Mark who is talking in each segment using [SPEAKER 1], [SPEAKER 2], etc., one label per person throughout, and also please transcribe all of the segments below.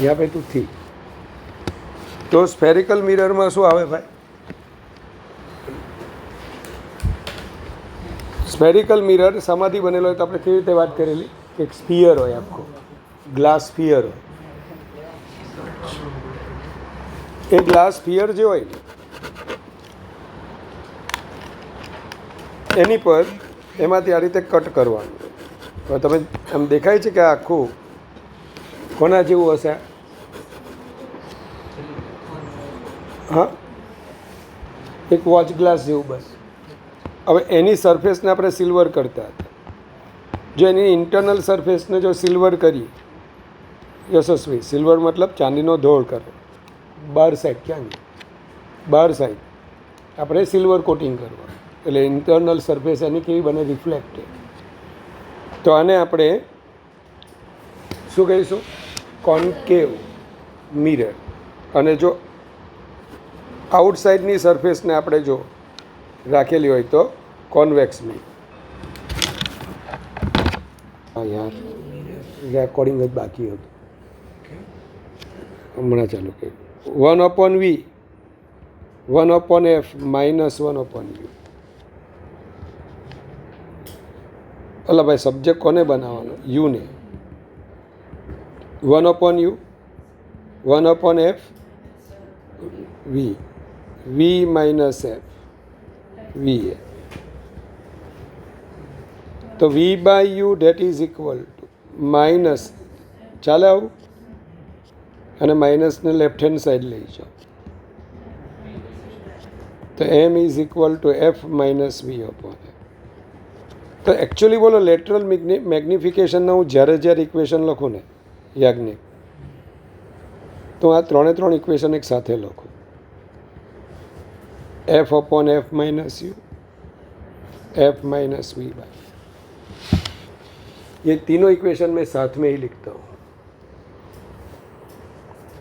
[SPEAKER 1] यहाँ पे तो थी. तो સ્ફેરિકલ મિરરમાં શું આવે ભાઈ? સ્ફેરિકલ મિરર શામાંથી બનેલો હોય તો આપણે કેવી રીતે વાત કરેલી કે એક સ્ફિયર હોય, આખો ગ્લાસ સ્ફિયર હોય. એ ગ્લાસ સ્ફિયર જે હોય ને એની પર એમાંથી આ રીતે કટ કરવાનું. હવે તમે આમ દેખાય છે કે આ આખું કોના જેવું હશે? હા, એક વોચ ગ્લાસ જેવું. બસ હવે એની સરફેસને આપણે સિલ્વર કરતા હતા. જો એની ઇન્ટરનલ સરફેસને જો સિલ્વર કરીએ, યશસ્વી, સિલ્વર મતલબ ચાંદીનો ધોળ કરે, બાર સાઈડ ક્યાં બાર સાઈડ આપણે સિલ્વર કોટિંગ કરવાનું, એટલે ઇન્ટરનલ સરફેસ એની કેવી બને? રિફ્લેક્ટેડ. તો આને આપણે શું કહીશું? કોન્કેવ મિરર. અને જો આઉટસાઇડની સરફેસને આપણે જો રાખેલી હોય તો કોન્વેક્સ મિરર. હા યાર, રેકોર્ડિંગ જ બાકી હતું, હમણાં ચાલુ કર્યું. 1/v, 1/f minus 1/u. અલા ભાઈ, સબ્જેક્ટ કોને બનાવવાનો? યુને. 1/u, 1/f, v minus f, va. તો v/u that is equal to minus, ચાલે આવું, અને માઇનસને લેફ્ટ હેન્ડ સાઈડ લઈ જાઓ તો m is equal to f minus v upon f. તો એકચ્યુઅલી બોલો, લેટરલ મેગ્નિફિકેશનના હું જ્યારે ઇક્વેશન લખું ને યાજ્ઞિક, તો આ ત્રણ ઇક્વેશન એક સાથે લખું. f upon f minus you, f minus we by. ये तीनों इक्वेशन मैं साथ में ही लिखता हूँ.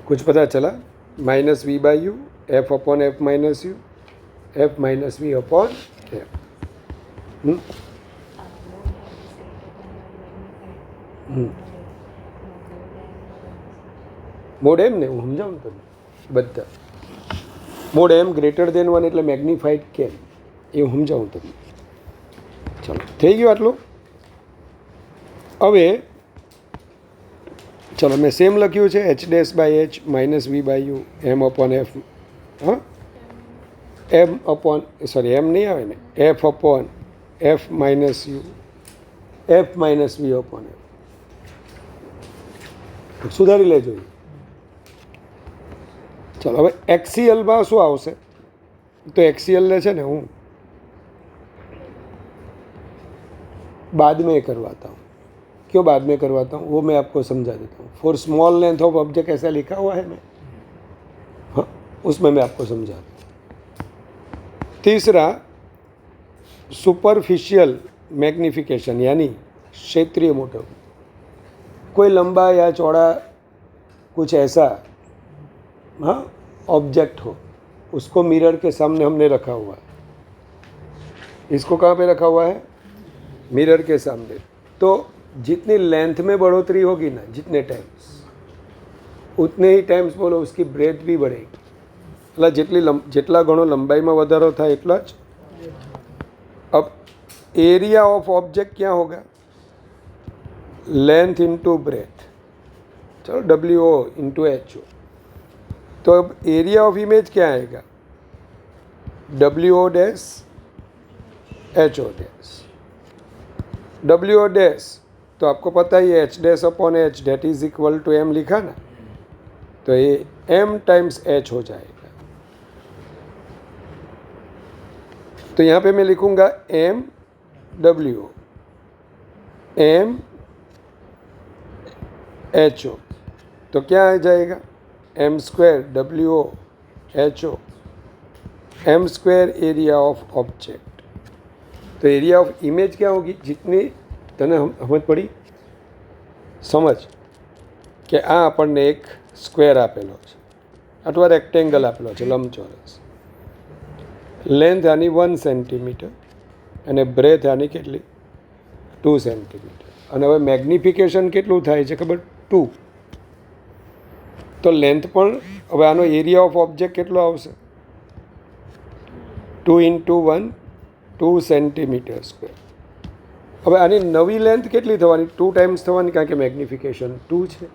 [SPEAKER 1] कुछ पता चला? Minus we by U, f upon f minus you, f minus V upon f. મોડ એમ ને હું સમજાવું તમને બધા. મોડ એમ ગ્રેટર દેન 1 એટલે મેગ્નિફાઈડ કેમ એ હું સમજાવું તમને. ચાલો, થઈ ગયું આટલું. હવે ચાલો, મેં સેમ લખ્યું છે h dash by h minus v by u m upon f. હા, એમ અપોન, સોરી એમ નહીં આવે ને, f upon f minus u, f minus v upon f. સુધારી લેજો. ચાલો, હવે એક્સીએલમાં શું આવશે? તો એક્સીએલને છે ને હું बाद में करवाता हूँ. क्यों बाद में करवाता हूँ वो मैं आपको समझा देता हूँ. For small length of object ऐसा लिखा हुआ है मैं, हाँ, उसमें मैं आपको समझा दूँ. तीसरा, सुपरफिशियल मैग्निफिकेशन यानी क्षेत्रीय मोटाव. कोई लंबा या चौड़ा कुछ ऐसा, हाँ, ऑब्जेक्ट हो, उसको मिरर के सामने हमने रखा हुआ है. इसको कहाँ पे रखा हुआ है? मिरर के सामने. तो जितनी लेंथ में बढ़ोतरी होगी ना, जितने टाइम्स, उतने ही टाइम्स बोलो उसकी ब्रेथ भी बढ़ेगी. એટલે જેટલા ઘણો લંબાઈમાં વધારો થાય એટલા જ. अब एरिया ऑफ ऑब्जेक्ट क्या होगा? Length into breadth. चलो, WO इंटू HO. तो अब एरिया ऑफ इमेज क्या आएगा? WO dash HO dash. WO dash तो आपको पता ही है, H dash upon H that is equal to M लिखा ना, तो ये M टाइम्स H हो जाएगा. तो यहाँ पे मैं लिखूँगा M W M HO. तो क्या आ जाएगा? M square WO HO M square area of object. तो एरिया ऑफ इमेज क्या होगी? जितनी तने समझ पड़ी, समझ કે આ આપણને એક સ્ક્વેર આપેલો છે અથવા રેક્ટેંગલ આપેલો છે, લંબચોરસ. લેન્થ આની 1 સેન્ટીમીટર અને બ્રેથ આની કેટલી? 2 સેન્ટીમીટર. અને હવે મેગ્નિફિકેશન કેટલું થાય છે ખબર? 2. તો લેન્થ પણ હવે આનો એરિયા ઓફ ઓબ્જેક્ટ કેટલો આવશે? 2 × 1 2 સેન્ટીમીટર સ્ક્વેર. હવે આની નવી લેન્થ કેટલી થવાની? 2 ટાઈમ્સ થવાની, કારણ કે મેગ્નિફિકેશન 2 છે.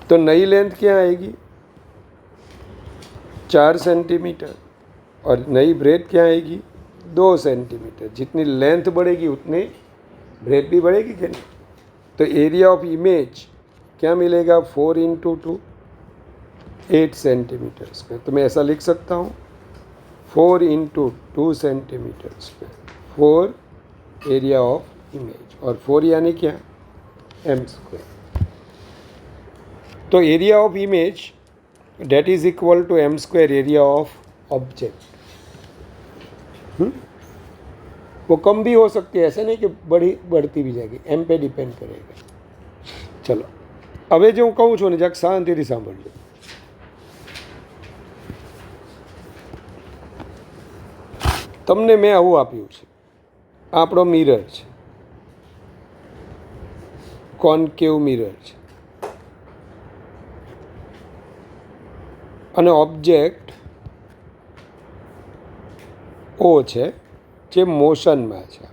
[SPEAKER 1] तो नई लेंथ क्या आएगी? 4 सेंटीमीटर. और नई ब्रेथ क्या आएगी? 2 सेंटीमीटर. जितनी लेंथ बढ़ेगी उतनी ब्रेथ भी बढ़ेगी क्या नहीं? तो एरिया ऑफ इमेज क्या मिलेगा? 4 × 2 8 सेंटीमीटर स्क्वायर. तो मैं ऐसा लिख सकता हूँ 4 × 2 centimetre square 4 area of image. और 4 यानी क्या? m square. तो area of image that is equal to m square area of object. वो कम भी हो सकती है, ऐसे नहीं कि बढ़ती भी जाएगी, m पे डिपेंड करेगा. चलो હવે જે હું કહું છું ને જરાક શાંતિથી સાંભળજો. તમને મેં આવું આપ્યું છે, આપણો મિરર છે, કોન્કેવ મિરર છે, અને ઓબ્જેક્ટ ઓ છે જે मोशનમાં છે.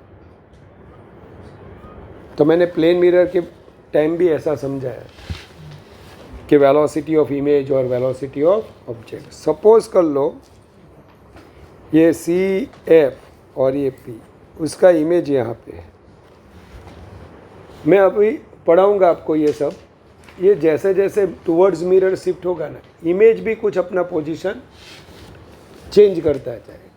[SPEAKER 1] तो मैंने प्लेन मिरर के टाइम भी ऐसा समझाया कि वेलोसिटी ऑफ इमेज और वेलोसिटी ऑफ ऑब्जेक्ट. सपोज कर लो ये सी एफ और ये पी, उसका इमेज यहाँ पे है. मैं अभी पढ़ाऊँगा आपको ये सब. ये जैसे जैसे टूवर्ड्स मिरर शिफ्ट होगा ना, इमेज भी कुछ अपना पोजीशन चेंज करता जाएगा.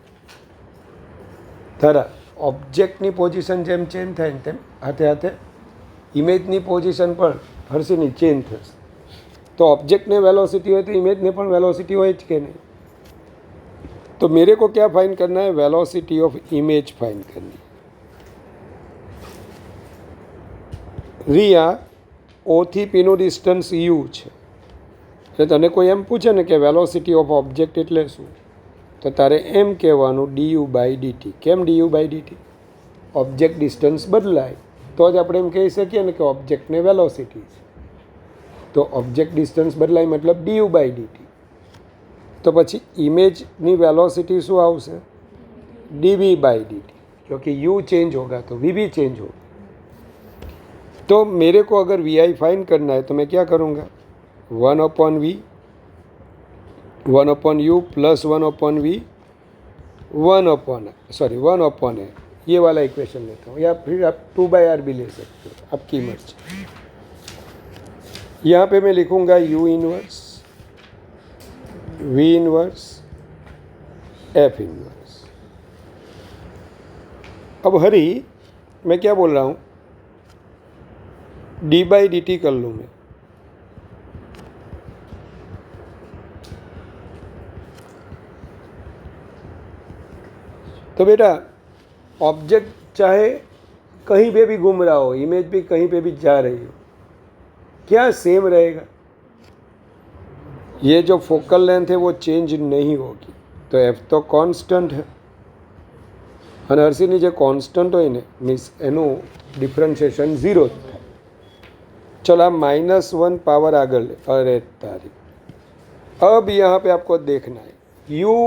[SPEAKER 1] खरा ऑब्जेक्टની પોઝિશન જેમ ચેન્જ થાય ને તેમ હાથે હાથે ઇમેજની પોઝિશન પણ હરસીની ચેન્જ થશે. तो ऑब्जेक्ट ने वेलोसिटी हो तो इमेज ने पण वेलोसिटी हो कि नहीं? तो मेरे को क्या फाइंड करना है? वेलोसिटी ऑफ इमेज फाइंड करनी. रिया ओ थी पी નું ડિસ્ટન્સ યુ છે. એટલે તને કોઈ એમ પૂછે ને કે વેલોસિટી ઓફ ઓબ્જેક્ટ એટલે શું, તો તારે એમ કહેવાનું du/dt. કેમ du/dt? ઓબ્જેક્ટ ડિસ્ટન્સ બદલાય તો જ આપણે એમ કહી શકીએ ને કે ઓબ્જેક્ટને વેલોસિટી છે. તો ઓબ્જેક્ટ ડિસ્ટન્સ બદલાય મતલબ du/dt. તો પછી ઇમેજની વેલોસિટી શું આવશે? dv/dt. क्योंकि u चेंज होगा तो v भी चेंज होगा. तो मेरे को अगर vi फाइंड करना है तो मैं क्या करूँगा? 1/v 1/u plus 1/v 1/a, ये वाला इक्वेशन लेता हूँ. या फिर आप 2/r भी ले सकते हो, आपकी मर्जी. यहाँ पे मैं लिखूँगा u inverse, v inverse, f inverse. अब हरी मैं क्या बोल रहा हूँ? d/dt कर लूँ मैं. तो बेटा ऑब्जेक्ट चाहे कहीं पे भी घूम रहा हो, इमेज भी कहीं पे भी जा रही हो, क्या सेम रहेगा? ये जो फोकल लेंथ है वो चेंज नहीं होगी. तो एफ तो कॉन्स्टंट है, અને હર્ષીની જે કોન્સ્ટન્ટ હોય ને મીન્સ એનું ડિફરન્શિએશન 0 જ થાય. चलो आप -1 पावर आगे. अरे तारी, अब यहाँ पे आपको देखना है u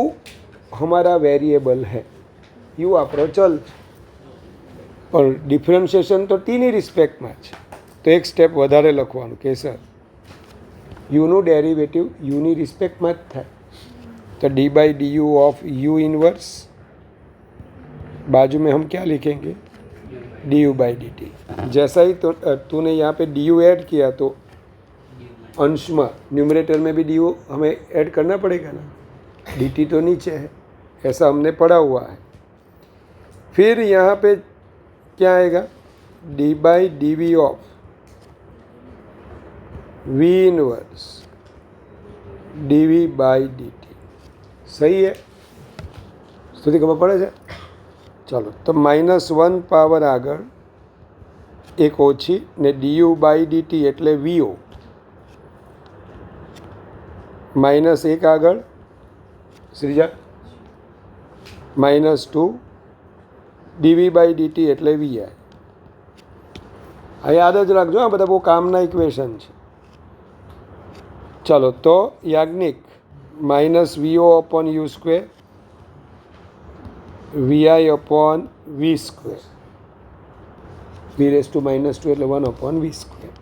[SPEAKER 1] हमारा वेरिएबल है, u આપણો ચલ છે, પણ ડિફરન્શિએશન તો ટીની રિસ્પેક્ટમાં છે. તો એક સ્ટેપ વધારે લખવાનું કે સર યુનું ડેરિવેટિવ યુની રિસ્પેક્ટમાં જ થાય. तो d/du ऑफ u इनवर्स, बाजू में हम क्या लिखेंगे? du/dt. जैसा ही तो तूने यहाँ पे du ऐड किया तो अंश में न्यूमरेटर में भी du हमें ऐड करना पड़ेगा ना. dt तो नीचे है, ऐसा हमने पढ़ा हुआ है. फिर यहाँ पे क्या आएगा? d/dv of v inverse dv/dt. सही है? સુધી ખબર પડે છે? ચાલો, તો -1 પાવર આગળ એક ઓછી ને du/dt એટલે vo, -1 આગળ શ્રીજા -2 dv/dt એટલે vi. આ યાદ જ રાખજો, આ બધા બહુ કામના ઇક્વેશન છે. चलो तो Yagnik minus V O upon U square V I upon V square V raise to -2 એટલે 1 upon V square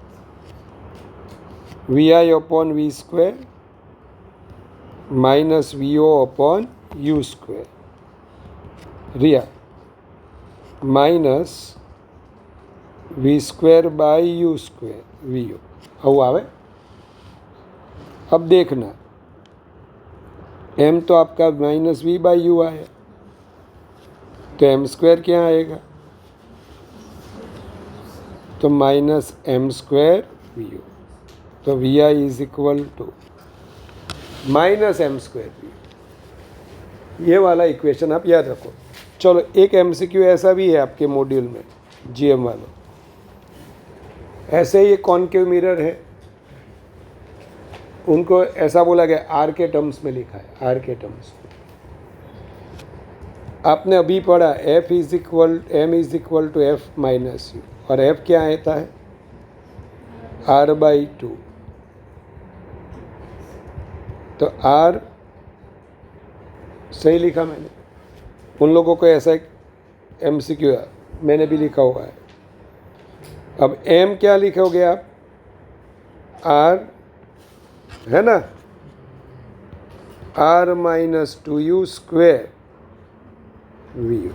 [SPEAKER 1] V I upon V square minus V O upon U square रिया minus V square by U square we U આવું આવે। अब देखना m तो आपका minus we by you आया तो m स्क्वायर क्या आएगा तो minus M square V U तो V I is equal to minus M square V U. ये वाला इक्वेशन आप याद रखो। चलो एक एमसीक्यू ऐसा भी है आपके मॉड्यूल में जीएम वालों, ऐसे ही एक कॉनकेव मिरर है, उनको ऐसा बोला गया आर के टर्म्स में लिखा है, आर के टर्म्स में। आपने अभी पढ़ा f is equal m is equal to f minus u और एफ क्या आता है आर बाई टू। तो आर सही लिखा मैंने, उन लोगों को ऐसा एक एमसीक्यू मैंने भी लिखा हुआ है। अब एम क्या लिखोगे आप आर है ना r minus two u square we u.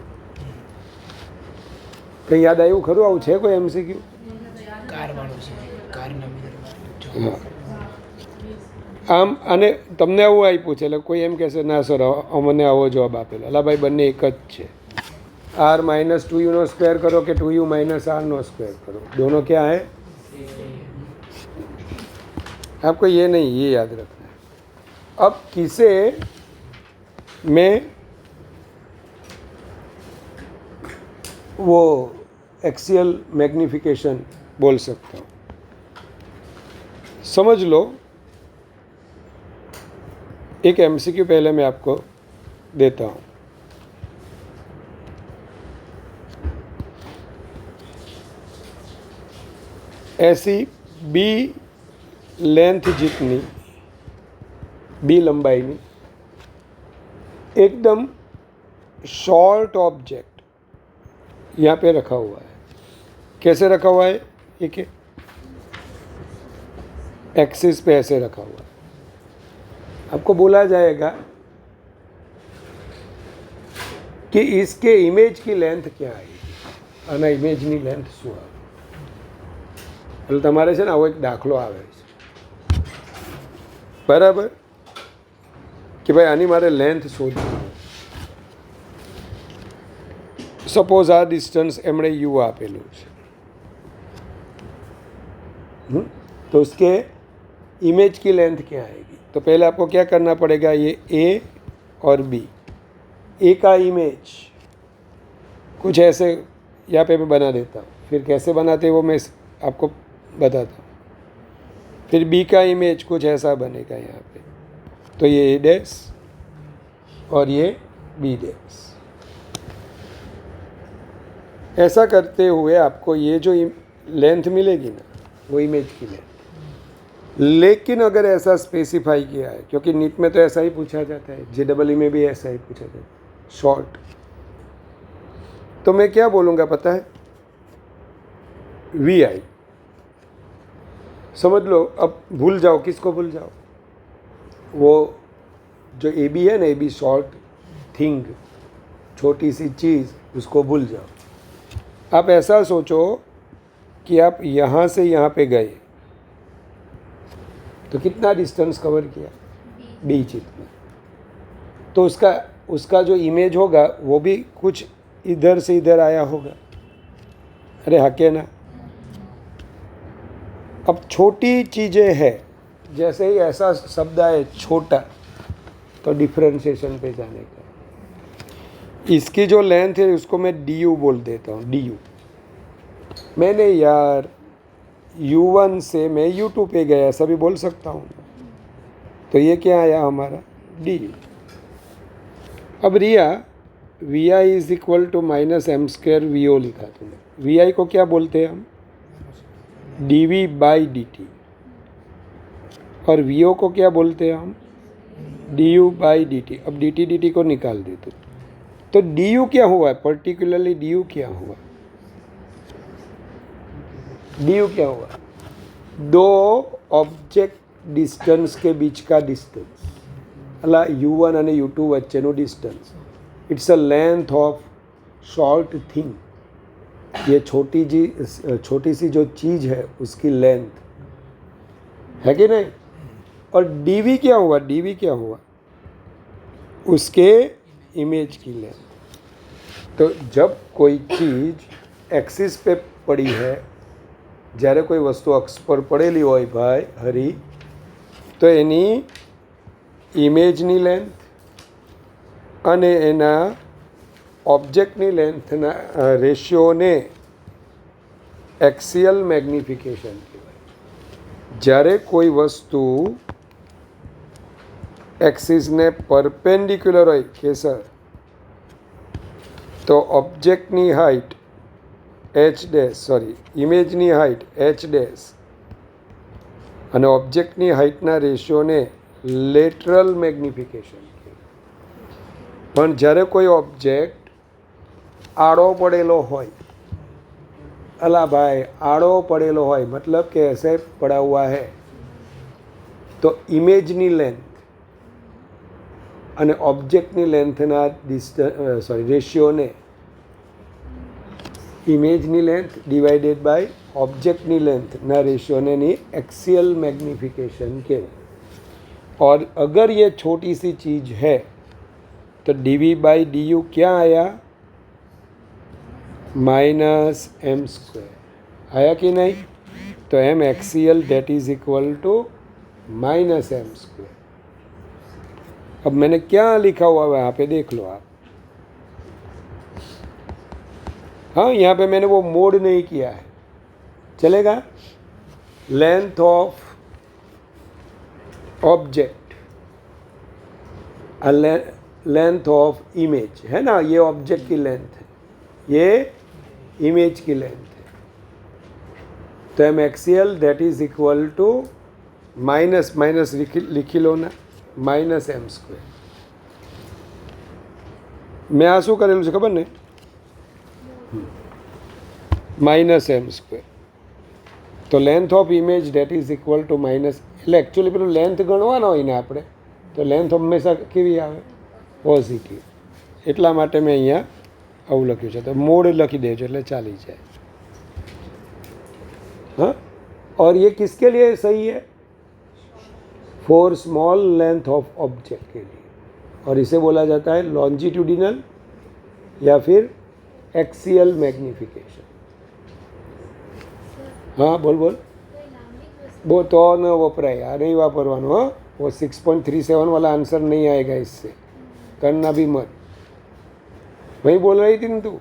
[SPEAKER 1] કંઈ યાદ આવ્યું ખરું? આવું છે કોઈ એમસીક્યુ? આમ અને તમને આવું આપ્યું છે એટલે કોઈ એમ કહેશે ના સર અમને આવો જવાબ આપેલો। અલા ભાઈ બંને એક જ છે। आर माइनस टू यू नो स्क्वायर करो कि टू यू माइनस आर नो स्क्वायर करो, दोनों क्या है? आपको ये नहीं, ये याद रखना है। अब किसे मैं वो एक्सियल मैग्निफिकेशन बोल सकता हूँ? समझ लो एक एमसीक्यू पहले मैं आपको देता हूँ। ऐसी बी लेंथ जितनी बी लंबाई में एकदम शॉर्ट ऑब्जेक्ट यहाँ पे रखा हुआ है। कैसे रखा हुआ है? एक एक्सिस पे ऐसे रखा हुआ है। आपको बोला जाएगा कि इसके इमेज की लेंथ क्या आएगी અને ઇમેજની લેન્થ શું આવે। એટલે તમારે છે ને આવો એક દાખલો આવે છે બરાબર કે ભાઈ આની મારે લેન્થ શોધવી। સપોઝ આ ડિસ્ટન્સ એમણે યુ આપેલું છે तो उसके इमेज की लेंथ क्या आएगी? तो पहले आपको क्या करना पड़ेगा, ये ए और बी, ए का इमेज कुछ ऐसे यहाँ पे मैं बना देता हूँ, फिर कैसे बनाते वो मैं आपको बताता हूँ। फिर बी का इमेज कुछ ऐसा बनेगा यहाँ पे, तो ये ए डैश और ये बी डैश। ऐसा करते हुए आपको ये जो लेंथ मिलेगी ना वो इमेज की लेंथ। लेकिन अगर ऐसा स्पेसिफाई किया है, क्योंकि नीट में तो ऐसा ही पूछा जाता है, JEE में भी ऐसा ही पूछा जाता है शॉर्ट, तो मैं क्या बोलूँगा पता है? वी आई। समझ लो, अब भूल जाओ, किसको भूल जाओ? वो जो ए बी है ना, ए बी शॉर्ट थिंग, छोटी सी चीज़, उसको भूल जाओ। आप ऐसा सोचो कि आप यहाँ से यहाँ पे गए तो कितना डिस्टेंस कवर किया? बी जितना। तो उसका जो इमेज होगा वो भी कुछ इधर से इधर आया होगा। अरे हके ना। अब छोटी चीज़ें हैं, जैसे ही ऐसा शब्द आए छोटा तो डिफ्रेंशिएशन पे जाने का। इसकी जो लेंथ है उसको मैं डी बोल देता हूँ, डी। मैंने यार U1 से मैं U2 पे गया, ऐसा भी बोल सकता हूँ। तो ये क्या आया हमारा D। अब रिया V I is equal to minus M square V O लिखा तुमने। वी आई को क्या बोलते हैं हम? D V by D T. और वी ओ को क्या बोलते हैं हम? D U by D T. अब डी टी को निकाल दे तो डी यू क्या हुआ है? पर्टिकुलरली डी यू क्या हुआ? डी यू क्या हुआ? दो ऑब्जेक्ट डिस्टन्स के बीच का डिस्टन्स, अला u1 અને u2 વચ્ચેનું distance. It's a length of short thing. ये छोटी सी जो चीज़ है उसकी लेंथ है कि नहीं? और dv क्या हुआ? dv क्या हुआ? उसके इमेज की लेंथ. तो जब कोई चीज़ एक्सिस पे पड़ी है, જ્યારે કોઈ વસ્તુ અક્ષ પર પડેલી હોય ભાઈ હરી, તો એની ઇમેજની લેન્થ અને એના ઓબ્જેક્ટની લેન્થના રેશિયોને એક્સિયલ મેગ્નિફિકેશન કહેવાય. જ્યારે કોઈ વસ્તુ એક્સિસને પરપેન્ડિક્યુલર હોય કે સર, તો ઓબ્જેક્ટની હાઇટ એચ ડેશ, સોરી ઇમેજની હાઇટ એચ ડેશ અને ઓબ્જેક્ટની હાઇટના રેશિયોને લેટરલ મેગ્નિફિકેશન કહેવાય. પણ જ્યારે કોઈ ઓબ્જેક્ટ આડો પડેલો હોય, અલા ભાઈ આડો પડેલો હોય મતલબ કે ऐसे पड़ा हुआ है, તો ઇમેજની લેન્થ અને ઓબ્જેક્ટની લેન્થના રેશિયોને ઇમેજની લેન્થ ડિવાઇडेड बाय ऑब्जेक्ट लेंथ ना रेशियो ने नहीं एक्सियल मैग्निफिकेशन के. और अगर ये छोटी सी चीज़ है तो dv बाई डी यू क्या आया? -m². आया कि नहीं? तो m axial that is equal to -m². अब मैंने क्या लिखा हुआ है यहाँ पे देख लो आप. हाँ, यहाँ पे मैंने वो मोड नहीं किया है, चलेगा? Length of object, length of image है ना, ये ऑब्जेक्ट की लेंथ है, ये इमेज की लेंथ है. तो m axial that is equal to minus minus लिखी लो ना, -m². मैं आ शू करेलू છે ખબર ને? -m². તો length of image that is equal to minus, એટલે એકચ્યુઅલી પેલું લેન્થ ગણવાનો હોય ને આપણે, તો લેન્થ હંમેશા કેવી આવે? પોઝિટિવ. એટલા માટે મેં અહીંયા આવું લખ્યું છે. તો મોડ લખી દેજો એટલે ચાલી જાય. हाँ, और ये किसके लिए सही है? For small length of object के लिए. और इसे बोला जाता है लॉन्जिट्यूडिनल या फिर एक्सियल मैग्निफिकेशन. हाँ बोल बोल. वो तो न वपराए, आ नहीं वापरवानो. हाँ, वो 6.37 वाला आंसर नहीं आएगा इससे, करना भी मत. वही बोल रही थी ना तू,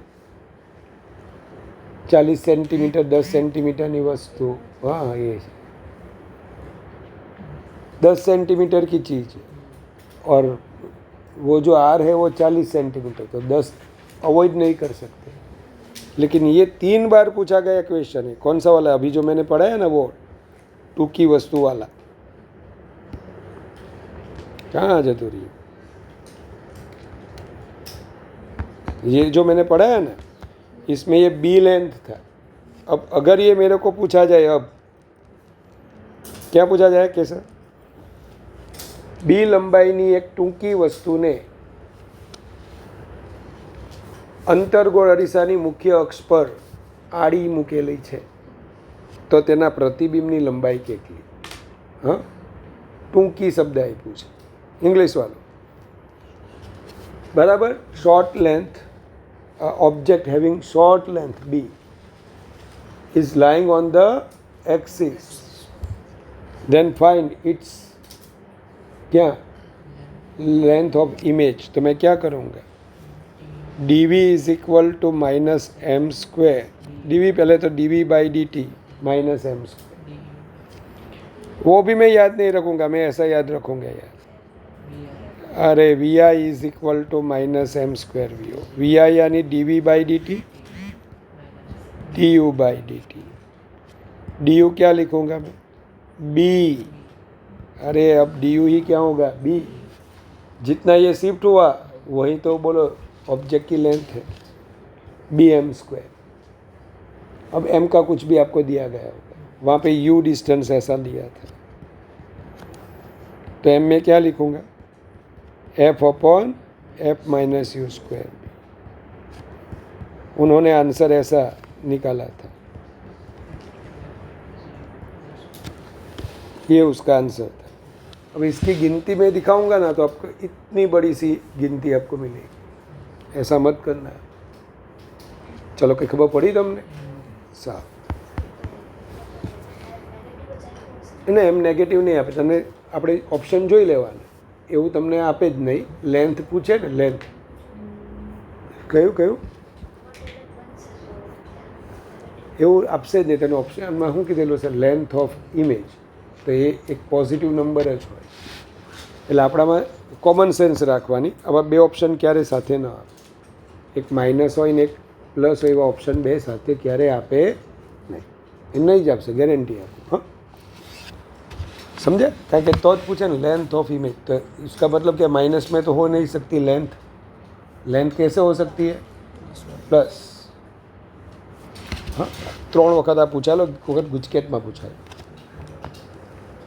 [SPEAKER 1] 40 सेंटीमीटर 10 सेंटीमीटर वस्तु. हाँ, ये 10 सेंटीमीटर की चीज़ है और वो जो आर है वो 40 सेंटीमीटर, तो 10 अवॉइड नहीं कर सकते. लेकिन ये 3 बार पूछा गया क्वेश्चन है. कौन सा वाला? अभी जो मैंने पढ़ा है ना, वो टूकी वस्तु वाला. कहाँ जतू रही? ये जो मैंने पढ़ा है ना, इसमें ये बी लेंथ था. अब अगर ये मेरे को पूछा जाए, अब क्या पूछा जाए? कैसे? बी लंबाईनी एक टूंकी वस्तुने अंतर्गोળ અરીસાની મુખ્ય અક્ષ પર આડી મૂકેલી છે, તો તેના પ્રતિબિંબની લંબાઈ કેટલી? હા, ટૂંકી શબ્દ આપ્યું છે ઇંગ્લિશ વાળો, બરાબર. Short length object having short length b is lying on the axis, then find its क्या लेंथ ऑफ इमेज. तो मैं क्या करूँगा? dv is equal to -m². dv पहले तो dv बाई dt -m². वो भी मैं याद नहीं रखूँगा, मैं ऐसा याद रखूँगा यार. अरे vi is equal to -m² vo. vi यानी dv by dt du by dt. du क्या लिखूँगा मैं? b. अरे अब डी यू ही क्या होगा, बी। जितना ये शिफ्ट हुआ वही तो बोलो ऑब्जेक्ट की लेंथ है, बी एम स्क्वायर। अब एम का कुछ भी आपको दिया गया होगा, वहाँ पे यू डिस्टेंस ऐसा दिया था, तो एम में क्या लिखूँगा, F upon F minus you square. उन्होंने आंसर ऐसा निकाला था, ये उसका आंसर था। अब इसकी गिनती में दिखाऊंगा ना तो आपको इतनी बड़ी सी गिनती आपको मिलेगी, ऐसा मत करना। चलो कई खबर पड़ी તમને? સારું, એને એમ નેગેટિવ નહીં આપે, તમને આપણે ઓપ્શન જોઈ લેવાના, એવું તમને આપે જ નહીં. લેન્થ પૂછે ને, લેન્થ કયું કયું એવું આપશે જ નહીં. તેને ઓપ્શનમાં શું કીધેલું છે, લેન્થ ઓફ ઇમેજ, તો એ એક પોઝિટિવ નંબર જ હોય. એટલે આપણામાં કોમન સેન્સ રાખવાની. આવા બે ઓપ્શન ક્યારે સાથે ન આપે, એક માઇનસ હોય ને એક પ્લસ હોય, એવા ઓપ્શન બે સાથે ક્યારે આપે નહીં. એ નહીં જ આપશે, ગેરંટી આપું. हाँ समझे? કારણ કે तो पूछे ना लेंथ ऑफ इमेज, तो इसका मतलब क्या, माइनस में तो हो नहीं सकती लेंथ. लेंथ कैसे हो सकती है, प्लस. हाँ 3 વખત આ પૂછાયેલો, વખત ગુજકેટમાં પૂછાય.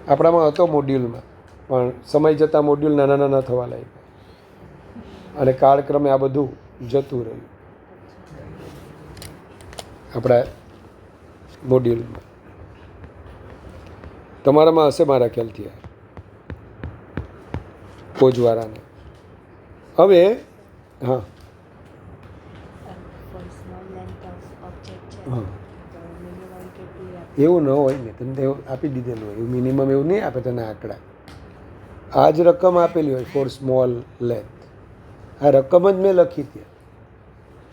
[SPEAKER 1] આપણામાં હતો મોડ્યુલમાં, પણ સમય જતાં મોડ્યુલ નાના નાના થવા લાગ્યા અને કાળક્રમે આ બધું જતું રહ્યું આપણા મોડ્યુલમાં. તમારામાં હશે મારા ખ્યાલથી આ કોજવાળાને. હવે હા હા એવું ન હોય ને, તમને એવું આપી દીધેલું હોય, એવું મિનિમમ એવું નહીં આપે તને આંકડા. આ જ રકમ આપેલી હોય ફોર સ્મોલ લેન્થ, આ રકમ જ મેં લખી હતી,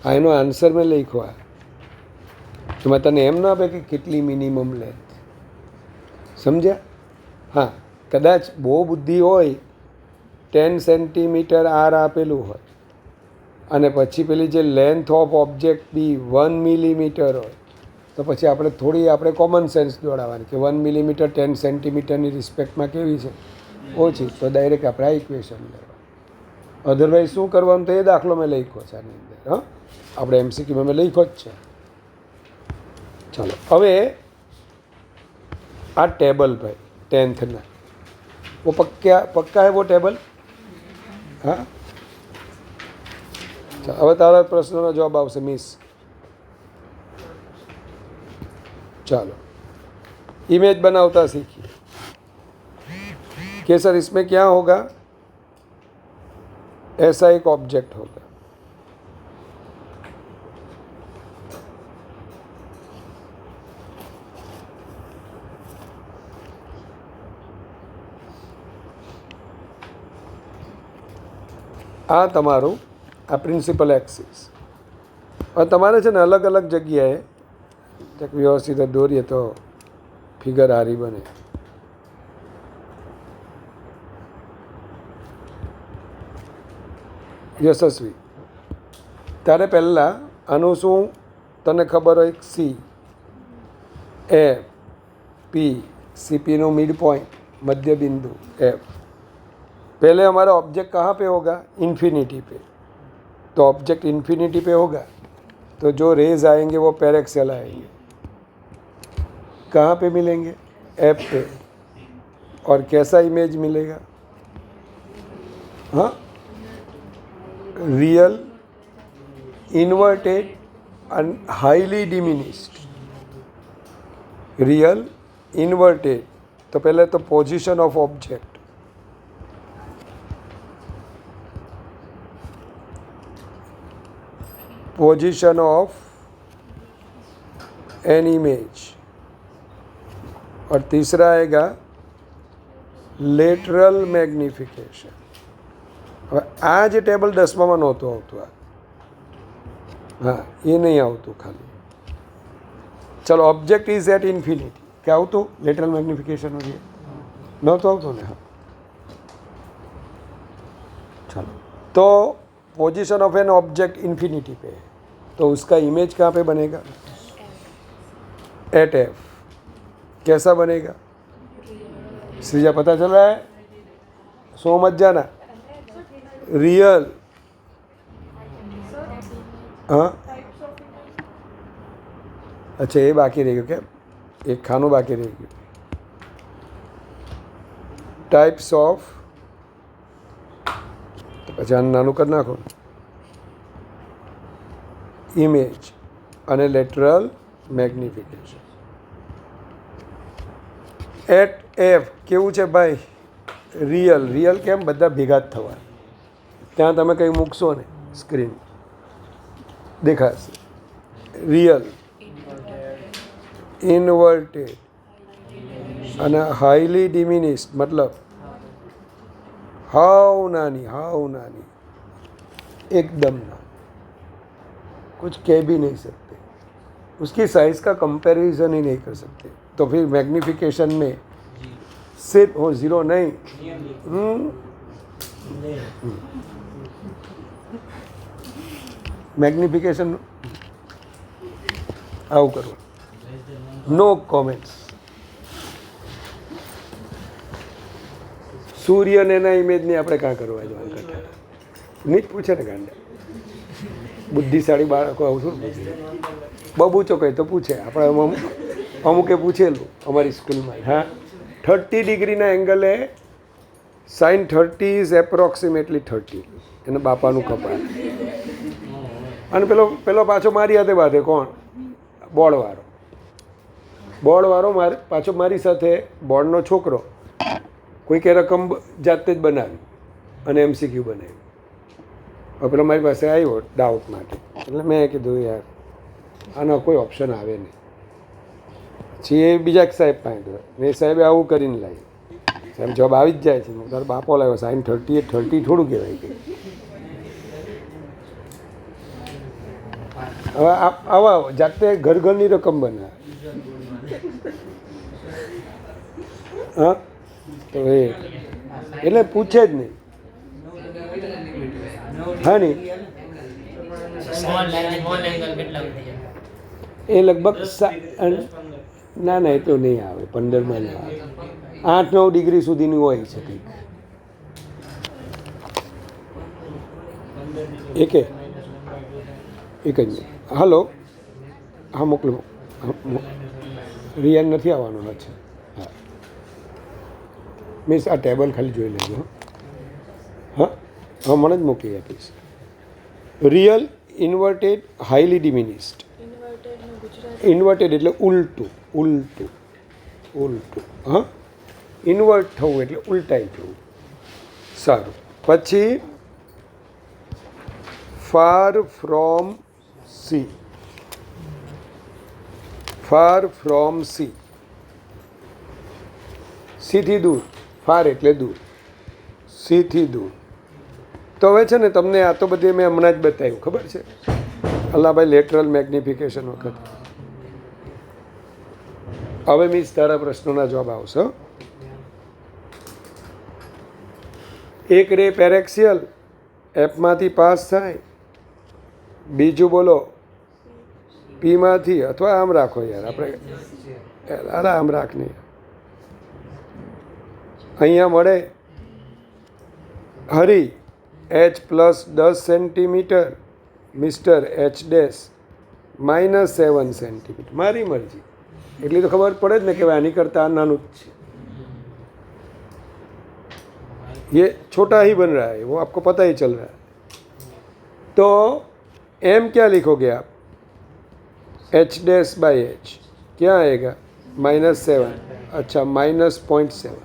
[SPEAKER 1] આ એનો આન્સર મેં લખ્યો. એમાં તને એમ ના આપે કે કેટલી મિનિમમ લેન્થ, સમજ્યા? હા કદાચ બહુ બુદ્ધિ હોય, 10 સેન્ટીમીટર આર આપેલું હોય અને પછી પેલી જે length of object be 1 millimetre હોય, તો પછી આપણે થોડી આપણે કોમન સેન્સ દોડાવવાની કે 1 મિલીમીટર 10 સેન્ટીમીટરની રિસ્પેક્ટમાં કેવી છે, ઓછી, તો ડાયરેક્ટ આપણે આ ઇક્વેશન લેવા. અધરવાઇઝ શું કરવાનું, તો એ દાખલો મેં લખ્યો છે આની અંદર. હા આપણે એમસીક્યુમાં મેં લખ્યો જ છે. ચાલો હવે આ ટેબલ ભાઈ 10th ના, वो पक्का है वो टेबल? हाँ હવે તારા પ્રશ્નનો જવાબ આવશે મિસ. चलो इमेज बनाता सीखिए. कि सर इसमें क्या होगा, ऐसा एक ऑब्जेक्ट होगा, આ તમારું આ પ્રિન્સિપલ એક્સિસ. હવે તમારે છે ને અલગ અલગ જગ્યાએ એક વ્યવસ્થિત દોરીએ તો ફિગર હારી બને. યશસ્વી, ત્યારે પહેલાં આનું શું તને ખબર હોય, સી એફ પી, सीपीનું मिड पॉइंट मध्य बिंदु एफ. पहले हमारा ऑब्जेक्ट कहाँ पे होगा, इन्फिनिटी पे. तो ऑब्जेक्ट इन्फिनिटी पे होगा तो जो रेज आएंगे वो पैरेक्सेल आएंगे. कहाँ पे मिलेंगे, एफ पे. और कैसा इमेज मिलेगा, हाँ real, inverted and highly diminished. Real, inverted, तो पहले तो position of object, position of an image, और तीसरा आएगा लेटरल मैग्निफिकेशन. હવે આ જે ટેબલ 10માં નહોતું આવતું, હા એ નહીં આવતું ખાલી. ચલો ઓબ્જેક્ટ ઇઝ એટ ઇન્ફિનિટી, क्या આવતું લેટરલ मैग्निफिकेशन हो गया, નહોતું આવતું ને? હા चलो, तो position of an object infinity पे है, तो उसका इमेज कहाँ पे बनेगा, एट एफ. कैसा बनेगा, सृजा पता चल रहा है? सो मत जाना। रियल, हाँ अच्छा ये बाकी रह गयो क्या? एक खानों बाकी रह गयो। टाइप्स ऑफ, तो પછી આને નાનું કરી નાખો, ઇમેજ અને લેટરલ મેગ્નિફિકેશન. એટ એફ કેવું છે ભાઈ? રિયલ. રિયલ કેમ? બધા ભેગા જ થવા. ત્યાં તમે કંઈ મૂકશો ને સ્ક્રીન દેખાશે. રિયલ, ઇન્વર્ટેડ અને હાઈલી ડિમિનિસ્ડ, मतलब हाउ नानी एकदम ना, कुछ कह भी नहीं सकते, उसकी साइज़ का कंपैरिजन ही नहीं कर सकते. तो फिर मैग्निफिकेशन में सिर्फ हो ज़ीरो नहीं, मैग्निफिकेशन આવું કરો. નો કોમેન્ટ્સ. સૂર્ય ને એના ઇમેજની આપણે કાં કરવા જવાનું કઠા નહીં જ પૂછે ને ગાંડા. બુદ્ધિશાળી બાળકો આવું શું પૂછે? બબૂચો કહે તો પૂછે. આપણે અમુકે પૂછેલું અમારી સ્કૂલમાં. હા, 30 ડિગ્રીના એંગલે સાઇન 30 ઇઝ એપ્રોક્સિમેટલી 30. એના બાપાનું કપાળ. અને પેલો પાછો મારી હાથે બાંધે. કોણ? બોર્ડવાળો પાછો મારી સાથે, બોર્ડનો છોકરો. કોઈકે રકમ જાતે જ બનાવી અને MCQ બનાવી. હવે પેલો મારી પાસે આવ્યો ડાઉટ માટે, એટલે મેં કીધું યાર આનો કોઈ ઓપ્શન આવે નહીં. પછી એ બીજા એક સાહેબ પાસે ગયો. એ સાહેબે આવું કરીને લાવી. સાહેબ જવાબ આવી જ જાય છે. તારો બાપો લાવ્યો સાઈન 30 એ 30 થોડું કહેવાય કે. હવે આવા જાતે ઘરની રકમ બનાવે. હા, તો એટલે પૂછે જ નહીં. હા નહીં, એ લગભગ ના એ તો નહીં આવે. 15માં નહીં આવે. 8-9 ડિગ્રી સુધીની હોય છે કંઈક. એક જ. હલો, હા મોકલો. રિયાન નથી આવવાનો. અચ્છા હા, મીન્સ આ ટેબલ ખાલી જોઈ લેજો. હા હા, મને જ મોકલી આપીશ. Real, inverted, highly diminished. Inverted એટલે ઉલટું. હા, ઇન્વર્ટ થવું એટલે ઉલટાઈ જવું. સારું. પછી far from C. Far from C, સીથી દૂર. ફાર એટલે દૂર, સીથી દૂર. તો હવે છે ને તમને આ તો બધી મેં હમણાં જ બતાવ્યું, ખબર છે? અલ્લાભાઈ લેટરલ મેગ્નિફિકેશન વખત. હવે મીન્સ તારા પ્રશ્નોના જવાબ આવશે. એક રે પેરેક્સિયલ એફમાંથી પાસ થાય. બીજું બોલો પીમાંથી, અથવા આમ રાખો યાર, આપણે આમ રાખ નહીં. અહીંયા મળે હરી H+10 centimetre, mister H' -7 centimetre. મારી મરજી. એટલી તો ખબર પડે જ ને કે આની કરતાં નાનું જ છે. ये छोटा ही बन रहा है, वो आपको पता ही चल रहा है. तो m क्या लिखोगे आप? H'/H क्या आएगा? -7. अच्छा, -0.7.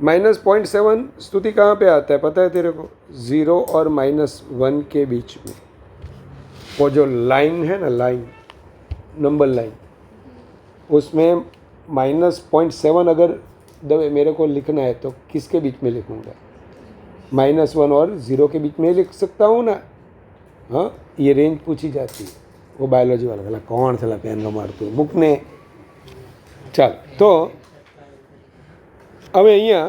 [SPEAKER 1] -0.7 स्तुति कहाँ पे आता है पता है तेरे को? 0 और -1 के बीच में. वो जो लाइन है ना, लाइन, नंबर लाइन, उसमें -0.7 अगर मेरे को लिखना है तो किसके बीच में लिखूँगा? -1 और 0 के बीच में लिख सकता हूँ ना. हाँ, ये रेंज पूछी जाती है. वो बायोलॉजी वाला बोला कौन थला पेन रमाड़તું મૂકને. ચાલ, તો હવે અહીંયા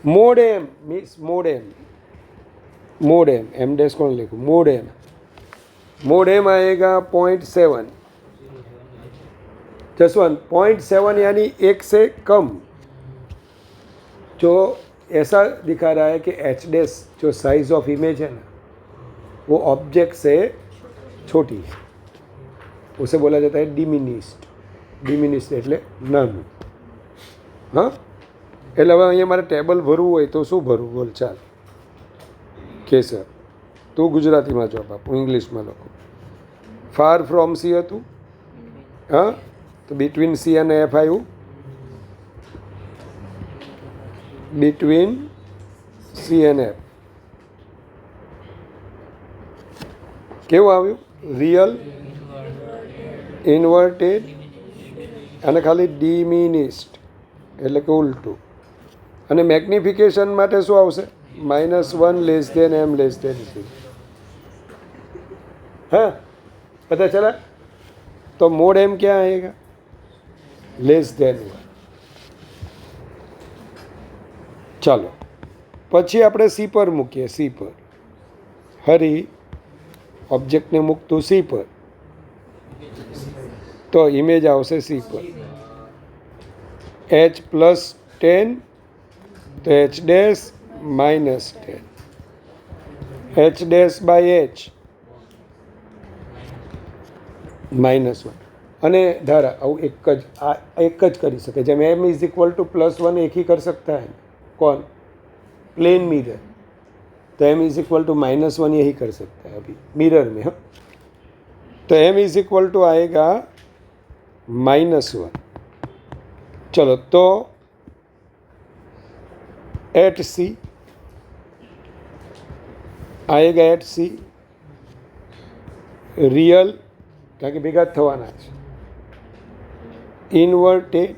[SPEAKER 1] મોડેમ મીન્સ મોડેમ એમ ડેશ કોણ लिखूँ? मोडेम आएगा 0.7. जसवंत 0.7 यानी 1 से कम. जो ऐसा दिखा रहा है कि एच डैश जो साइज ऑफ इमेज है ना वो ऑब्जेक्ट से छोटी है, उसे बोला जाता है डिमिनिस्ड. ડિમિનિસ્ડ એટલે નાનું. હા, એટલે હવે અહીંયા મારે ટેબલ ભરવું હોય તો શું ભરવું? બોલ ચાલ કે સર તું ગુજરાતીમાં જવાબ આપું, ઇંગ્લિશમાં લખો. ફાર ફ્રોમ સી હતું, હા, તો બિટવીન સી અને એફ આવ્યું. બિટવીન સી એન્ડ એફ કેવું આવ્યું? રિયલ, ઇન્વર્ટેડ અને ખાલી ડિમિનિસ્ડ એટલે કે ઉલટું. અને મેગ્નિફિકેશન માટે શું આવશે? -1 લેસ દેન એમ લેસ દેન સી. હા, પતા ચલા? તો મોડ એમ ક્યાં આएगा? Less than 1. ચાલો પછી આપણે સી પર મૂકીએ. સી પર હરી ઓબ્જેક્ટને મૂકતું સી પર તો ઇમેજ આવશે સી પર. H +10 તો H dash -10. H dash by H -1. અને ધારા આવું એક જ કરી શકે. જેમ M = +1 एक ही कर सकता है. कौन? Plane mirror. तो M = -1 यही कर सकता है अभी मिरर में. हाँ, तो M = आएगा -1. चलो तो एट सी आएगा. एट सी रियल કારણ કે ભેગા જ થવાના છે. ઇન્વર્ટેડ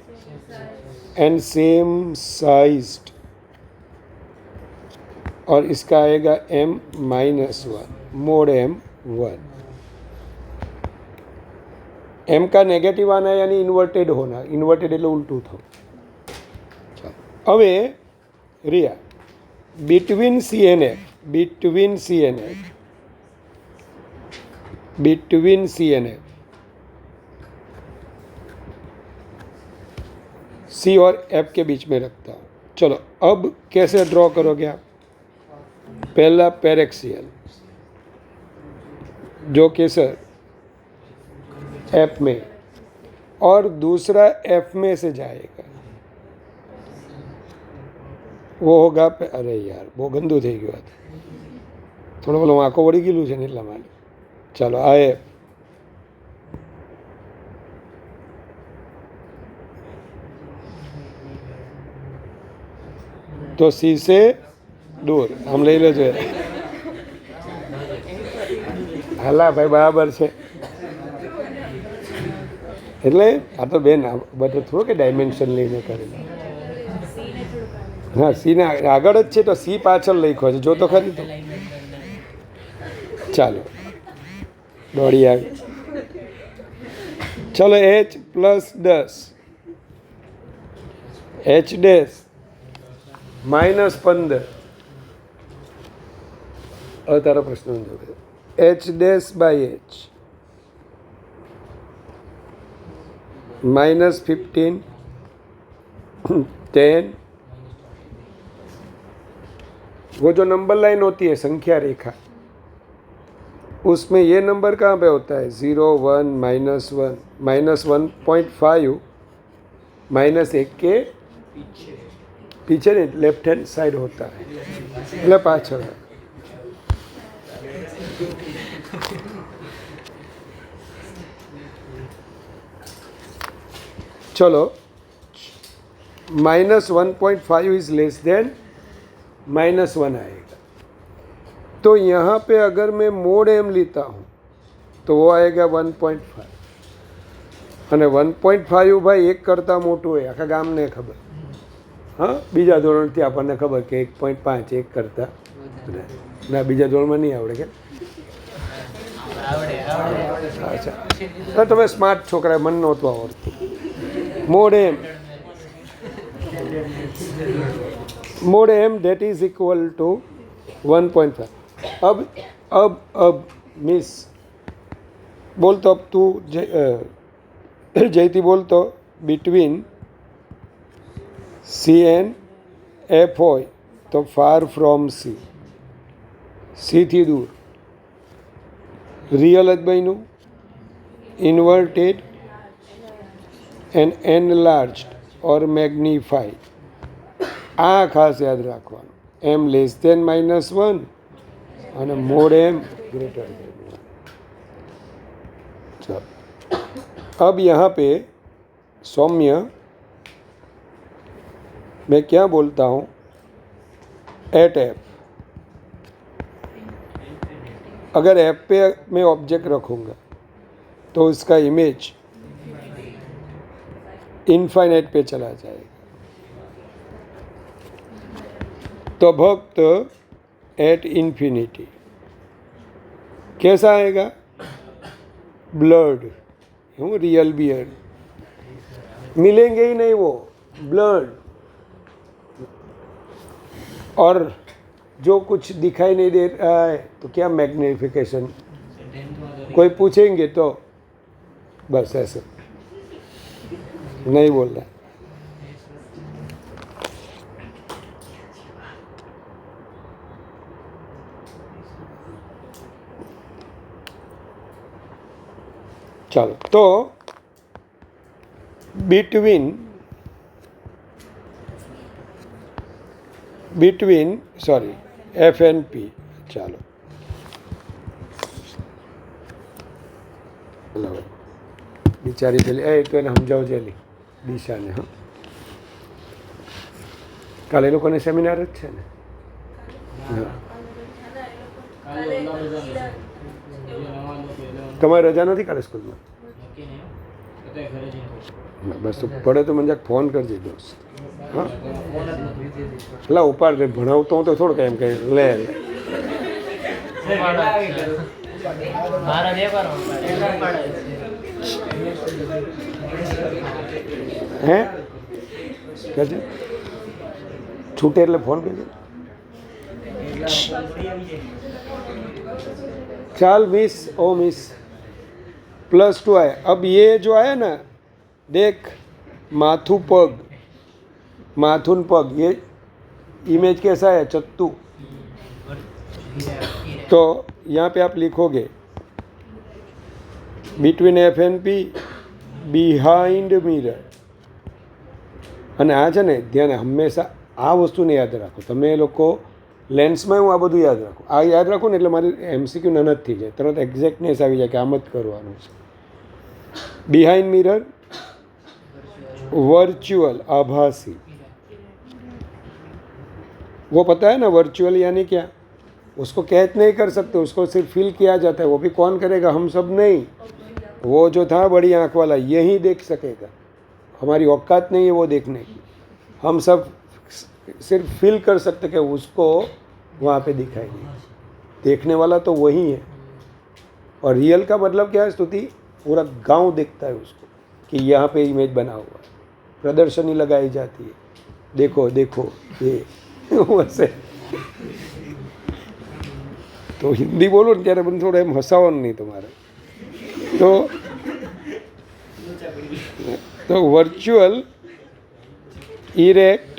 [SPEAKER 1] एंड सेम साइज्ड और इसका आएगा M-1 मोड M1. M का नेगेटिव आना है यानी इन्वर्टेड होना. इन्वर्टेड એટલે ઉલટું થવું. હવે રિયા between C and F, between C and F, between C and F, C और एफ के बीच में रखता हूँ. चलो अब कैसे ड्रॉ करोगे आप? पहला पैरेक्सियल जो कि सर एफ में और दूसरा एफ में से जाएगा वो होगा. अरे यार બહુ ગંદુ થઈ ગયું હતું. થોડો પેલો આંખો વળી ગયેલું છે ને એટલા માટે. ચાલો આ એફ तो सी से दूर हम લઈ લેજો. હાલા ભાઈ બરાબર છે. એટલે આ તો બેન બધું થોડું કે ડાયમેન્શન લઈને કરેલું. હા, સીના આગળ જ છે તો સી પાછળ લખ્યો છે. જો તો ખરી તો. ચાલો દોડી આવી. ચલો H +10 H ડેશ -15. હવે તારો પ્રશ્ન જોડે H ડેશ બાય H -15 10. वो जो नंबर लाइन होती है संख्या रेखा उसमें ये नंबर कहाँ पे होता है? 0 1 -1 -1.5 -1 के पीछे नहीं लेफ्ट हैंड साइड होता है એટલે પાછળ. चलो -1.5 इज लेस देन -1 आएगा. तो यहाँ पे अगर मैं मोड M लेता हूँ तो वो आएगा 1.5. અને 1.5 ભાઈ એક કરતાં મોટું હોય આખા ગામને ખબર. હા, બીજા ધોરણથી આપણને ખબર કે 1.5 એક કરતાં ના બીજા ધોરણમાં નહીં આવડે કે? અચ્છા, તો તમે સ્માર્ટ છોકરા, મન નહોતું આવડતું. Mode M that is equal to 1.5. अब मिस बोल तो अब तू जयती बोल तो बिटवीन सी एंड એફ હોય તો ફાર ફ્રોમ સી, સીથી દૂર. રિયલ જ બન્યું. Inverted and એનલાર્જડ or magnified. આ ખાસ યાદ રાખવાનું. એમ લેસ દેન -1 અને મોર एम ग्रेटर देन 1. चलो अब यहाँ पे सौम्य मैं क्या बोलता हूँ, एट एफ. अगर एफ पे मैं ऑब्जेक्ट रखूँगा तो उसका इमेज इनफाइनाइट पे चला जाएगा. तो भक्त एट इन्फिनिटी कैसा आएगा? ब्लड, रियल बियर्ड मिलेंगे ही नहीं, वो ब्लड. और जो कुछ दिखाई नहीं दे रहा है तो क्या मैग्निफिकेशन. कोई पूछेंगे तो बस ऐसे नहीं बोल रहा. चलो तो between sorry F and P. चलो बिचारी પેલી તો એને સમજાવજે દિશાને. હા, કાલે એ લોકોને સેમિનાર જ છે ને. તમારે રજા નથી કાલે સ્કૂલમાં? બસ તો પડે તો મને ફોન કરજે દોસ્ત. હા એટલે ઉપાડ ભણાવતો હું તો થોડુંક એમ કહે લે હે કહેજે છૂટે એટલે ફોન કરજે. चाल मिस ओ मिस +2 आया. अब ये जो आया ना, देख माथु पग, माथुन पग, ये इमेज कैसा है? चत्तू. तो यहाँ पे आप लिखोगे between F and P behind mirror. અને આ છે ને ધ્યાન હંમેશા આ વસ્તુને યાદ રાખો. તમે લોકો લેન્સમાં હું આ બધું યાદ રાખું. આ યાદ રાખું ને એટલે મારી MCQ નન જ થઈ જાય, તરત એક્ઝેક્ટનેસ આવી જાય કે આમ જ કરવાનું છે. बिहाइंड मिरर वर्चुअल, आभासी. वो पता है ना वर्चुअल यानी क्या? उसको कैच नहीं कर सकते, उसको सिर्फ फील किया जाता है. वो भी कौन करेगा? हम सब नहीं. वो जो था बड़ी आँख वाला यही देख सकेगा. हमारी औकात नहीं है वो देखने की. हम सब सिर्फ फील कर सकते कि उसको वहाँ पे दिखाई नहीं. देखने वाला तो वही है. और रियल का मतलब क्या है स्तुति? पूरा गांव देखता है उसको कि यहाँ पे इमेज बना हुआ है, प्रदर्शनी लगाई जाती है, देखो देखो ये वैसे. तो हिंदी बोलो ने ત્યારે મને થોડું એમ હસાવવાનું નહીં તમારે. तो वर्चुअल, इरेक्ट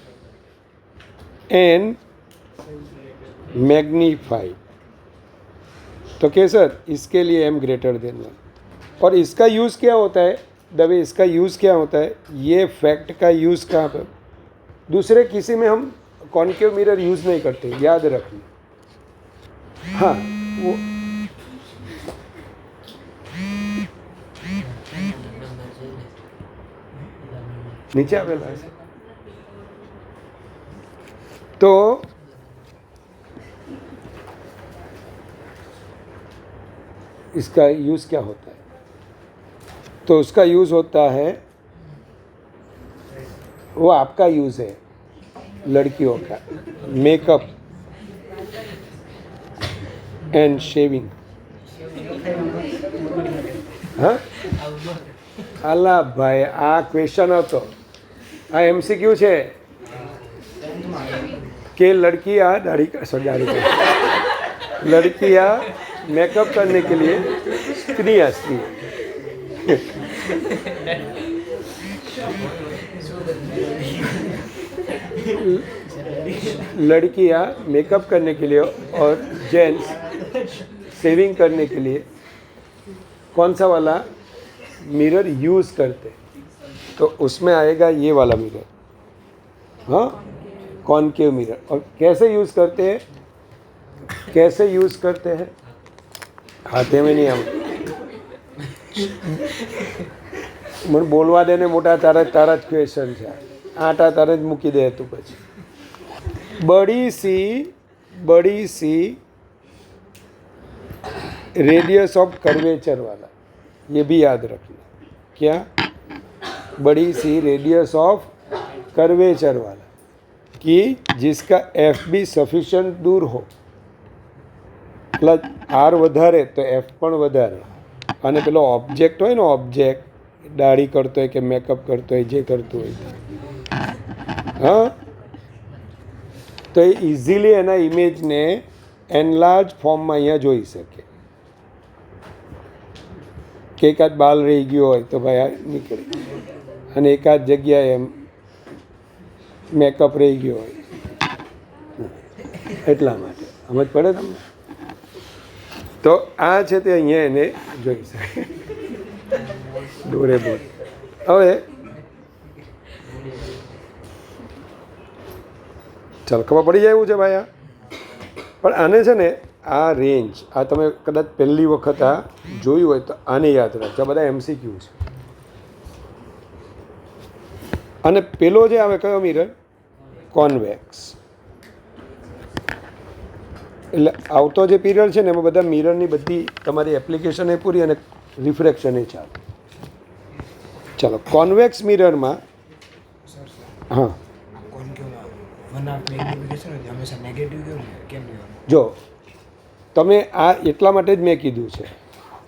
[SPEAKER 1] एंड मैग्नीफाइड. तो कैसर इसके लिए m ग्रेटर देन 1. और इसका यूज़ क्या होता है? दबे इसका यूज़ क्या होता है? ये फैक्ट का यूज़ कहाँ पर? दूसरे किसी में हम कॉन्केव मिरर यूज़ नहीं करते, याद रखना. हाँ वो नीचे आवेला है. तो इसका यूज़ क्या होता है? तो उसका यूज़ होता है, वो आपका यूज़ है लड़कियों का, मेकअप एंड शेविंग. हाँ अला भाई आ क्वेश्चन હતો, આ MCQ છે कि लड़कियाँ लड़कियाँ मेकअप करने के लिए स्त्रियाँ लड़कियां मेकअप करने के लिए और जेंट्स शेविंग करने के लिए कौन सा वाला मिरर यूज़ करते हैं? तो उसमें आएगा ये वाला मिरर, हाँ, कॉनकेव मिरर। और कैसे यूज़ करते हैं? कैसे यूज़ करते हैं? हाथे में नहीं, हम મને બોલવા દે ને મોટા, તારા જ ક્વેશ્ચન છે, આટા તારે જ મૂકી દે તું પછી। बड़ी सी रेडियस ऑफ कर्वेचर वाला, ये भी याद रखना। क्या? बड़ी सी रेडियस ऑफ कर्वेचर वाला, कि जिसका एफ बी सफिशियंट दूर हो, प्लस आर વધારે તો એફ પણ વધારે। અને પેલો ઓબ્જેક્ટ હોય ને, ઓબ્જેક્ટ દાઢી કરતો હોય કે મેકઅપ કરતો હોય, જે કરતું હોય, હા, તો એ ઇઝીલી એના ઇમેજને એનલાર્જ ફોર્મમાં અહીંયા જોઈ શકે। કે એકાદ બાલ રહી ગયો હોય તો ભાઈ આ નીકળી, અને એકાદ જગ્યાએ એમ મેકઅપ રહી ગયો હોય, એટલા માટે સમજ પડે તમને? તો આ છે તે અહીંયા એને જોઈ શકે દોરે બોલ। હવે ચાલ, ખબર પડી જાય એવું છે ભાઈ આ। પણ આને છે ને, આ રેન્જ, આ તમે કદાચ પહેલી વખત આ જોયું હોય તો આને યાદ રાખજો, બધા MCQ છે। અને પેલો જે આવે કયો મિરર? કોન્વેક્સ। એટલે આવતો જે પીરિયડ છે ને, એમાં બધા મિરરની બધી તમારી એપ્લિકેશન એ પૂરી અને રિફ્રેક્શન એ ચાલે। ચાલો, કોન્વેક્સ મિરરમાં, હા, જો તમે આ એટલા માટે જ મેં કીધું છે,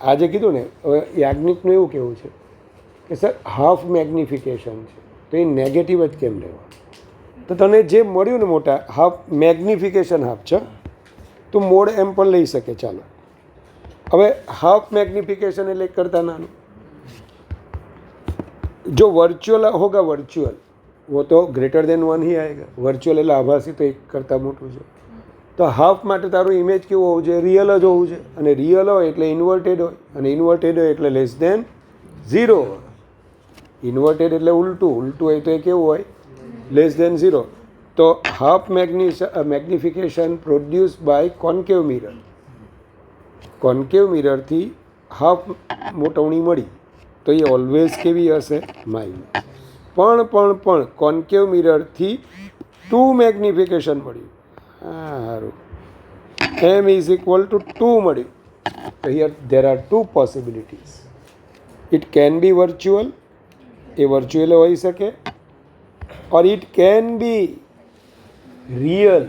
[SPEAKER 1] આજે કીધું ને, હવે યાજ્ઞિકનું એવું કહેવું છે કે સર હાફ મેગ્નિફિકેશન છે, તો એ નેગેટિવ જ કેમ લેવા? તો તને જે મળ્યું ને મોટા, હાફ મેગ્નિફિકેશન હાફ છે, તો મોડ એમ પણ લઈ શકે। ચાલો, હવે હાફ મેગ્નિફिकेशन એટલે કરતા નાનું, जो वर्चुअल होगा वर्चुअल, वो तो ग्रेटर देन 1 ही आएगा। वर्चुअल એટલે આભાસી, તો એક કરતાં મોટું છે। તો હાફ માટે તારું ઇમેજ કેવું હોવું જોઈએ? રિયલ જ હોવું છે। અને રિયલ હોય એટલે ઇન્વર્ટેડ હોય, અને ઇન્વર્ટેડ હોય એટલે લેસ દેન 0 હોય। ઇન્વર્ટેડ એટલે ઉલટું, ઉલટું હોય તો એ કેવું હોય? Less than 0। તો half magnification produce by concave mirror. Concave મિરરથી હાફ મોટવણી મળી તો એ ઓલવેઝ કેવી હશે? માઇનસ। પણ કોન્કેવ મિરરથી 2 મેગ્નિફિકેશન મળ્યું, હા સારું, m ઇઝ ઇક્વલ ટુ 2 મળ્યું। તો here there are 2 possibilities. It can be virtual, A virtual હોઈ શકે, or it can be real.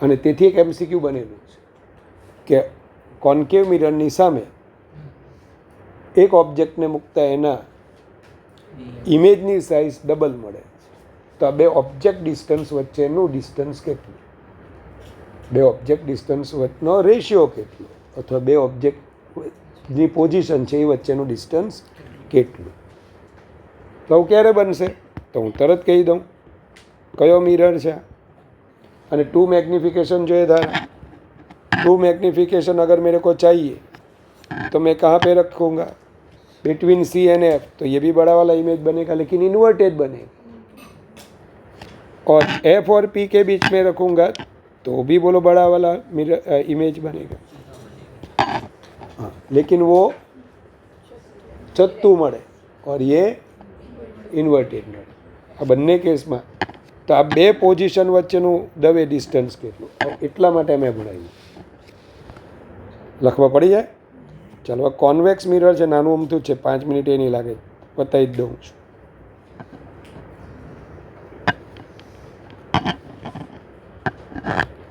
[SPEAKER 1] અને તેથી એક MCQ બનેલું છે કે કોન્કેવ મિરરની સામે એક ઓબ્જેક્ટને મૂકતા એના ઇમેજની સાઇઝ ડબલ મળે। તો આ બે ઓબ્જેક્ટ ડિસ્ટન્સ વચ્ચેનું ડિસ્ટન્સ કેટલું? બે ઓબ્જેક્ટ ડિસ્ટન્સ વચ્ચેનો રેશિયો કેટલો? અથવા બે ઓબ્જેક્ટની પોઝિશન છે એ વચ્ચેનું ડિસ્ટન્સ કેટલું? તો ક્યારે બનશે? તો હું તરત કહી દઉં કયો મિરર છે। અને 2 मैग्निफिकेशन जो है धारा, 2 मैग्निफिकेशन अगर मेरे को चाहिए तो मैं कहाँ पे रखूँगा? Between C and F। तो ये भी बड़ा वाला इमेज बनेगा, लेकिन इन्वर्टेड बनेगा। और F और P के बीच में रखूँगा तो भी बोलो बड़ा वाला मिरर इमेज बनेगा, हाँ, लेकिन वो चत्तू मळे और ये इन्वर्टेड मळे। आ बंने केस में तो आ बे पोजिशन वच्चेनुं दबे डिस्टन्स केटલું, એટલા માટે મેં ભણાવ્યું। લખવા પડી જાય? ચાલો, કોન્વેક્સ મિરર છે, નાનું અમથું છે, 5 મિનિટ એ નહીં લાગે, બતાવી જ દઉં છું।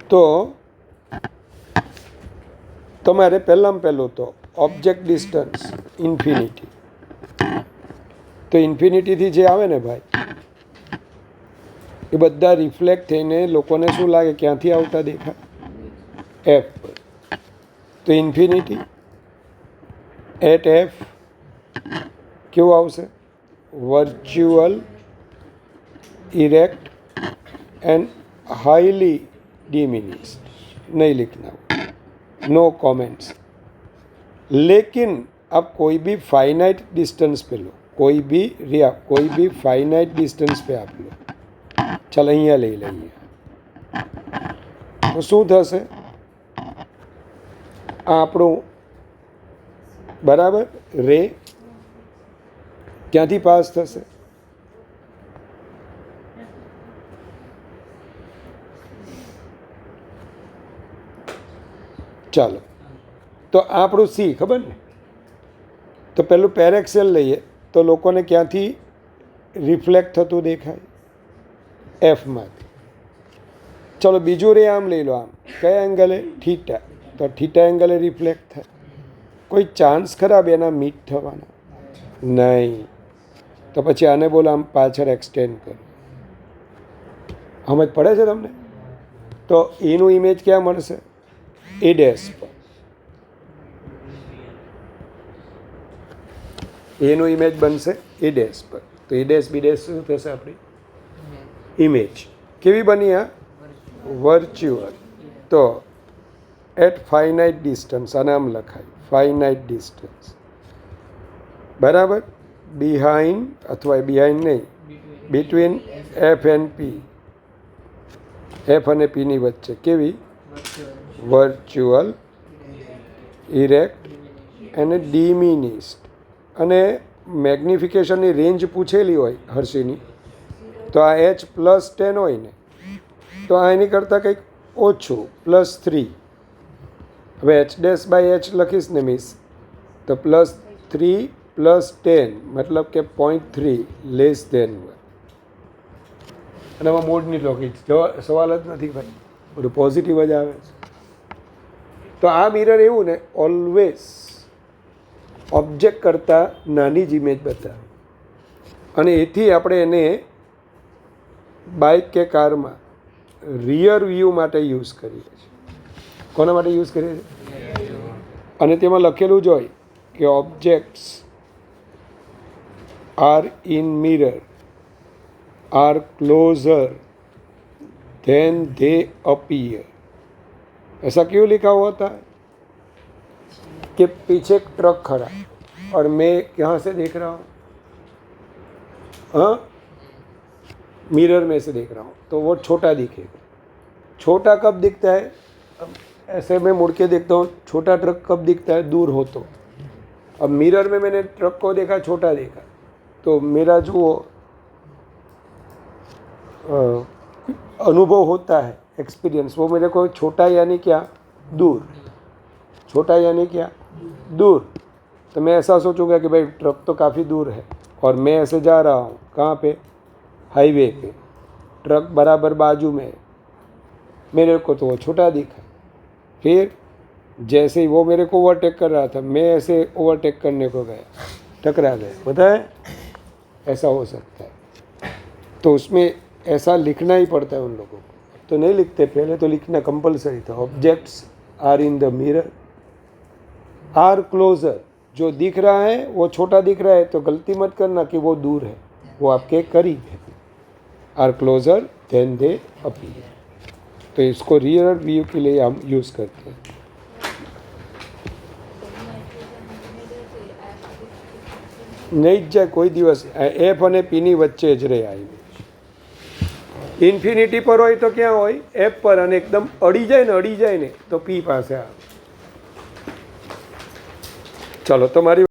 [SPEAKER 1] તો તમારે પહેલાં પહેલું તો ઓબ્જેક્ટ ડિસ્ટન્સ ઇન્ફિનિટી। તો ઇન્ફિનિટીથી જે આવે ને ભાઈ, એ બધા રિફ્લેક્ટ થઈને લોકોને શું લાગે? ક્યાંથી આવતા દેખાય? એફ પર। તો ઇન્ફિનિટી એટ એફ કેવું આવશે? Virtual erect and highly diminished, नहीं लिखना, नो कमेंट्स। लेकिन अब कोई भी फाइनाइट डिस्टेंस पे लो, कोई भी फाइनाइट डिस्टेंस पे आप लो, ચાલો અહીંયા લઈ લઈએ તો શું થશે? આ આપણું બરાબર રે ક્યાંથી પાસ થશે? ચાલો તો આ આપણું સી ખબર ને, તો પેલું પેરેક્સેલ લઈએ તો લોકોને ક્યાંથી રિફ્લેક્ટ થતું દેખાય? એફમાંથી. ચલો બીજું રે આમ લઈ લો, આમ કયા એંગલે? થીટા, તો થીટા એંગલે રિફ્લેક્ટ થાય. કોઈ ચાન્સ ખરાબ એના મીટ થવાના? નહીં. તો પછી આને બોલો આમ પાછળ એક્સટેન્ડ કરો. સમજ પડે છે તમને? તો એનું ઇમેજ ક્યાં મળશે? એ ડેશ પર. એનું ઇમેજ બનશે એ ડેશ પર. તો એ ડેશ બી ડેશ શું થશે આપણી ઇમેજ? કેવી બની? આ વર્ચ્યુઅલ. તો એટ ફાઇનાઇટ ડિસ્ટન્સ, આને આમ લખાય ફાઇનાઇટ ડિસ્ટન્સ, બરાબર, બિહાઇન્ડ અથવા બિહાઇન્ડ નહીં, between F and P, F અને પીની વચ્ચે કેવી? વર્ચ્યુઅલ, ઇરેક્ટ અને ડિમિનિશ્ડ. અને મેગ્નિફિકેશનની રેન્જ પૂછેલી હોય હર્ષીની, તો આ H+10 હોય ને, તો આ એની કરતાં કંઈક ઓછું +3. હવે H'/H લખીશ ને મિસ, તો +3 +10 મતલબ કે 0.3 લેસ ધેન 1. અને આમાં મોડની લોકેજ સવાલ જ નથી ભાઈ, બધું પોઝિટિવ જ આવે છે. તો આ મિરર એવું ને ઓલવેઝ ઓબ્જેક્ટ કરતાં નાની જ ઇમેજ બતાવે, અને એથી આપણે એને બાઇક કે કારમાં રિયર વ્યૂ માટે યુઝ કરીએ છીએ. કોના માટે યુઝ કરીએ છીએ? અને તેમાં લખેલું જ હોય કે objects are in mirror are closer than they appear. ऐसा क्यों लिखा हुआ होता है कि पीछे एक ट्रक खड़ा और मैं यहाँ से देख रहा हूँ, हाँ मिरर में से देख रहा हूँ, तो वो छोटा दिखेगा. छोटा कब दिखता है? ऐसे मैं मुड़ के देखता हूँ, छोटा ट्रक कब दिखता है? दूर हो तो. अब मिरर में मैंने ट्रक को देखा, छोटा देखा, तो मेरा जो अनुभव होता है, एक्सपीरियंस, वो मेरे को छोटा यानी क्या? दूर. छोटा यानी क्या? दूर. तो मैं ऐसा सोचूंगा कि भाई ट्रक तो काफ़ी दूर है और मैं ऐसे जा रहा हूँ, कहाँ पे? हाईवे पे. ट्रक बराबर बाजू में है, मेरे को तो वो छोटा दिखा. फिर जैसे ही वो मेरे को ओवरटेक कर रहा था, मैं ऐसे ओवरटेक करने को गया, टकरा गए. पता है ऐसा हो सकता है. तो उसमें ऐसा लिखना ही पड़ता है उन लोगों को. तो नहीं लिखते, पहले तो लिखना कंपलसरी था. Objects are in the mirror are closer. जो दिख रहा है वो छोटा दिख रहा है, तो गलती मत करना कि वो दूर है, वो आपके करीब है. Are closer than they appear. तो इसको रियर व्यू के लिए हम यूज़ करते हैं. नहीं જ જાય કોઈ દિવસ. એફ અને પીની વચ્ચે જ રહે આવી. ઇન્ફિનિટી પર હોય તો ક્યાં હોય? એફ પર. અને એકદમ અડી જાય ને તો પી પાસે આવે. ચાલો તમારી